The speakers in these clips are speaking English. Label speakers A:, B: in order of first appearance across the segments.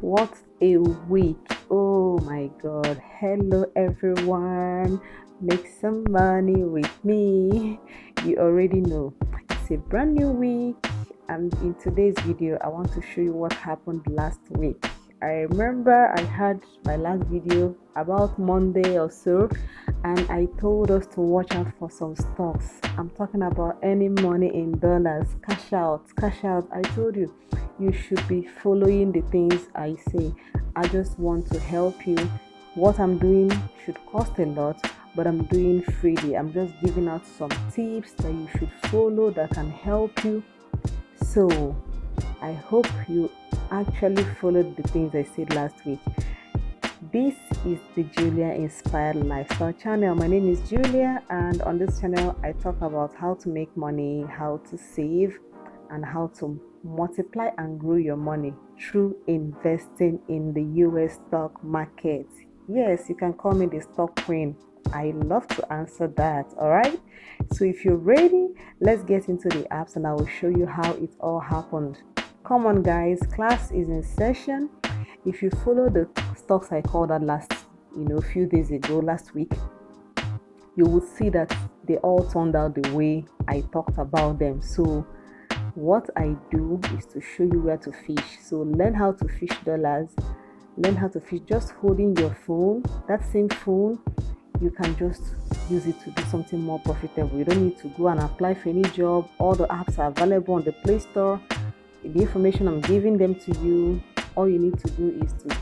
A: What a week! Oh my god. Hello everyone. Make some money with me. You already know. It's a brand new week, and in today's video I want to show you what happened last week. I remember I had my last video about Monday or so, and I told us to watch out for some stocks. I'm talking about any money in dollars. Cash out, cash out. I told you should be following the things I say. I just want to help you. What I'm doing should cost a lot, but I'm doing freely. I'm just giving out some tips that you should follow that can help you. So I hope you actually followed the things I said last week. This is the Julia Inspired Lifestyle channel. My name is Julia, and on this channel I talk about how to make money, how to save, and how to multiply and grow your money through investing in the US stock market. Yes, you can call me the stock queen. I love to answer that. All right, so if you're ready, let's get into the apps and I will show you how it all happened. Come on guys, class is in session. If you follow the stocks I called out a few days ago, last week, you would see that they all turned out the way I talked about them. So what I do is to show you where to fish. So learn how to fish dollars, learn how to fish just holding your phone. That same phone, you can just use it to do something more profitable. You don't need to go and apply for any job. All the apps are available on the Play Store. The information I'm giving them to you, all you need to do is to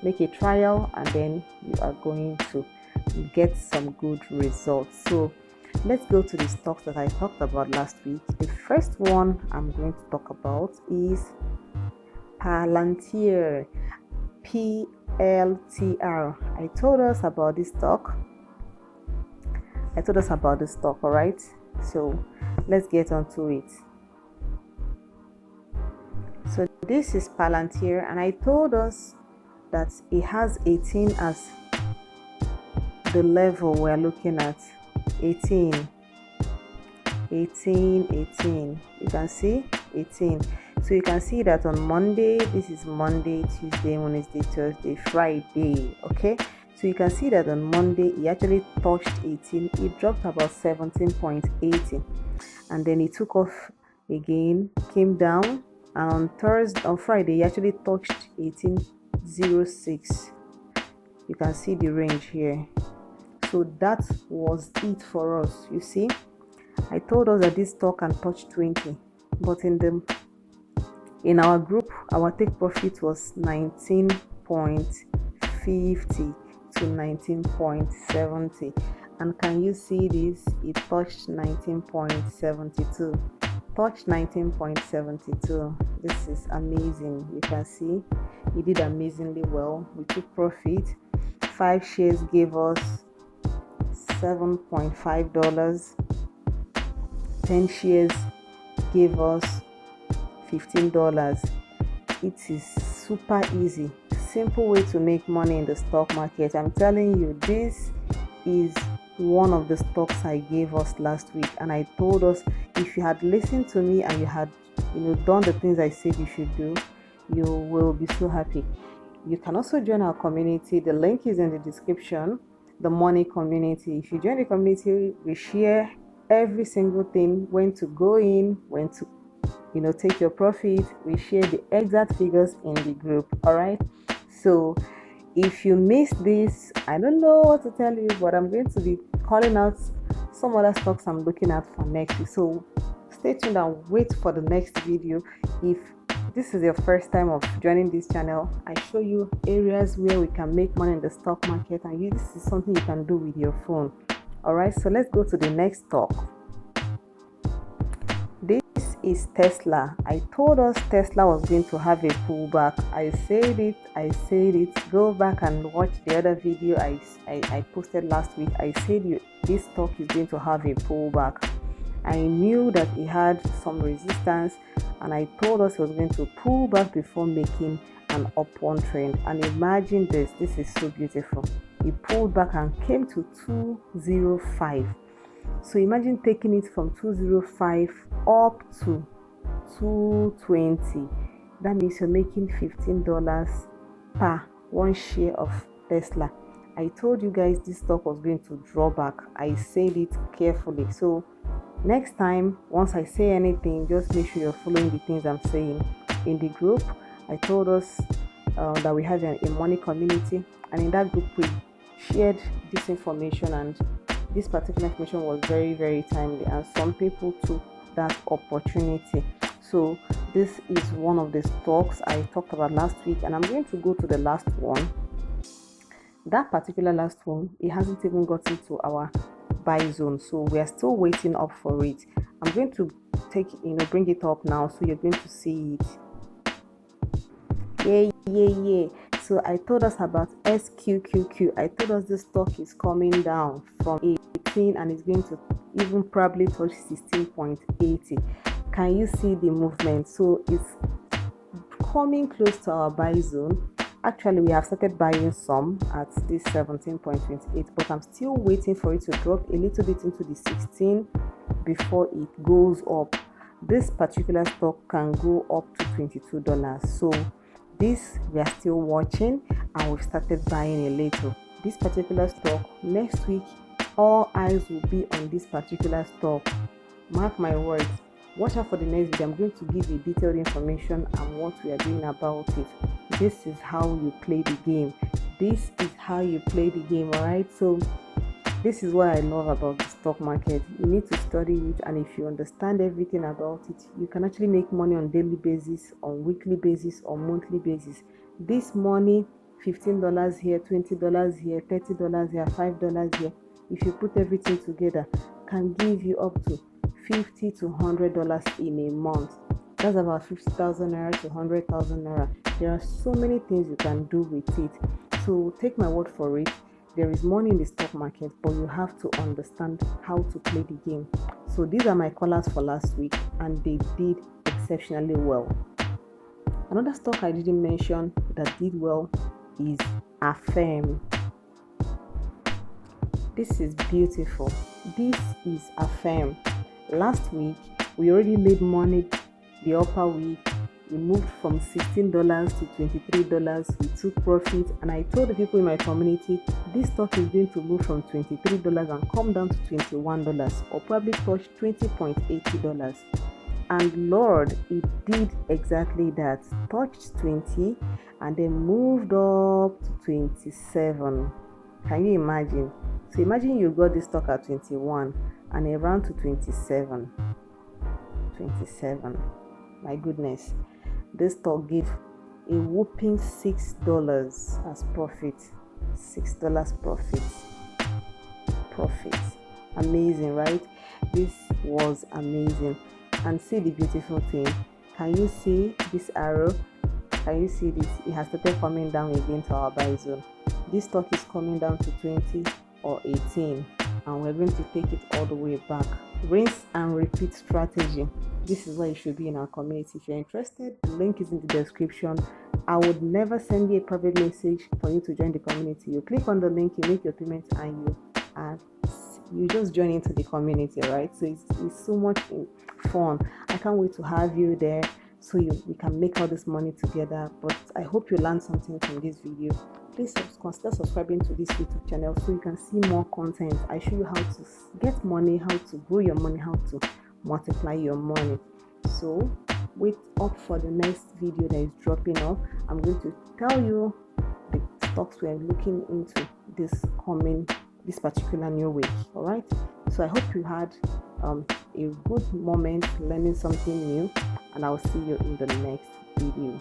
A: make a trial, and then you are going to get some good results. So let's go to the stocks that I talked about last week. The first one I'm going to talk about is Palantir, PLTR. I told us about this stock. All right? So let's get onto it. So this is Palantir, and I told us that it has 18 as the level we're looking at. 18. You can see 18. So you can see that on Monday, this is Monday, Tuesday, Wednesday, Thursday, Friday. Okay, so you can see that on Monday it actually touched 18. It dropped about 17.80, and then it took off again, came down, and on Friday it actually touched 18.06. You can see the range here. So that was it for us. You see, I told us that this stock can touch 20, but in our group, our take profit was 19.50 to 19.70. And can you see this? It touched 19.72. Touched 19.72. This is amazing. You can see it did amazingly well. We took profit. 5 shares gave us $7.5. 10 shares gave us $15. It is super easy, simple way to make money in the stock market. I'm telling you, this is one of the stocks I gave us last week, and I told us if you had listened to me and you had done the things I said you should do, you will be so happy. You can also join our community. The link is in the description. The money community. If you join the community, we share every single thing, when to go in, when to take your profit. We share the exact figures in the group. All right, so if you missed this, I don't know what to tell you, but I'm going to be calling out some other stocks I'm looking at for next week. So stay tuned and wait for the next video. If this is your first time of joining this channel, I show you areas where we can make money in the stock market, and this is something you can do with your phone. All right, so let's go to the next stock. This is Tesla. I told us Tesla was going to have a pullback. I said it. Go back and watch the other video I posted last week. I said this stock is going to have a pullback. I knew that it had some resistance, and I told us it was going to pull back before making an upward trend. And imagine this is so beautiful. It pulled back and came to 205. So imagine taking it from 205 up to 220. That means you're making $15 per one share of Tesla. I told you guys this stock was going to draw back. I said it carefully. So next time, once I say anything, just make sure you're following the things I'm saying. In the group, I told us that we have a money community, and in that group we shared this information, and this particular information was very, very timely, and some people took that opportunity. So this is one of the stocks I talked about last week, and I'm going to go to the last one. That particular last one, it hasn't even gotten to our buy zone, so we are still waiting up for it. I'm going to bring it up now, so you're going to see it. Yeah. So I told us about SQQQ. I told us this stock is coming down from 18 and it's going to even probably touch 16.80. Can you see the movement? So it's coming close to our buy zone. Actually, we have started buying some at this 17.28, but I'm still waiting for it to drop a little bit into the 16 before it goes up. This particular stock can go up to $22. So this we are still watching, and we've started buying a little. This particular stock, next week, all eyes will be on this particular stock. Mark my words. Watch out for the next video. I'm going to give you detailed information on what we are doing about it. This is how you play the game. This is how you play the game, alright? So this is what I love about the stock market. You need to study it, and if you understand everything about it, you can actually make money on daily basis, on weekly basis, on monthly basis. This money, $15 here, $20 here, $30 here, $5 here, if you put everything together, can give you up to $50 to $100 in a month. That's about 50,000 naira to 100,000 naira. There are so many things you can do with it. So take my word for it. There is money in the stock market, but you have to understand how to play the game. So these are my callers for last week, and they did exceptionally well. Another stock I didn't mention that did well is Affirm. This is beautiful. This is Affirm. Last week, we already made money the upper week. We moved from $16 to $23. We took profit, and I told the people in my community this stock is going to move from $23 and come down to $21, or probably touch $20.80. And Lord, it did exactly that. Touched 20 and then moved up to 27. Can you imagine? So imagine you got this stock at 21 and it ran to 27. My goodness. This stock gave a whopping $6 as profit. $6 profit. Amazing, right? This was amazing. And see the beautiful thing. Can you see this arrow? Can you see this? It has started coming down again to our buy zone. This stock is coming down to 20 or 18, and we're going to take it all the way back. Rinse and repeat strategy. This is what you should be in our community. If you're interested, the link is in the description. I would never send you a private message for you to join the community. You click on the link, you make your payment, and you just join into the community, right? So it's so much fun. I can't wait to have you there, so we can make all this money together. But I hope you learned something from this video. Please consider subscribing to this YouTube channel so you can see more content. I show you how to get money, how to grow your money, how to multiply your money. So wait up for the next video that is dropping up. I'm going to tell you the stocks we are looking into this particular new week. All right, so I hope you had a good moment learning something new, and I'll see you in the next video.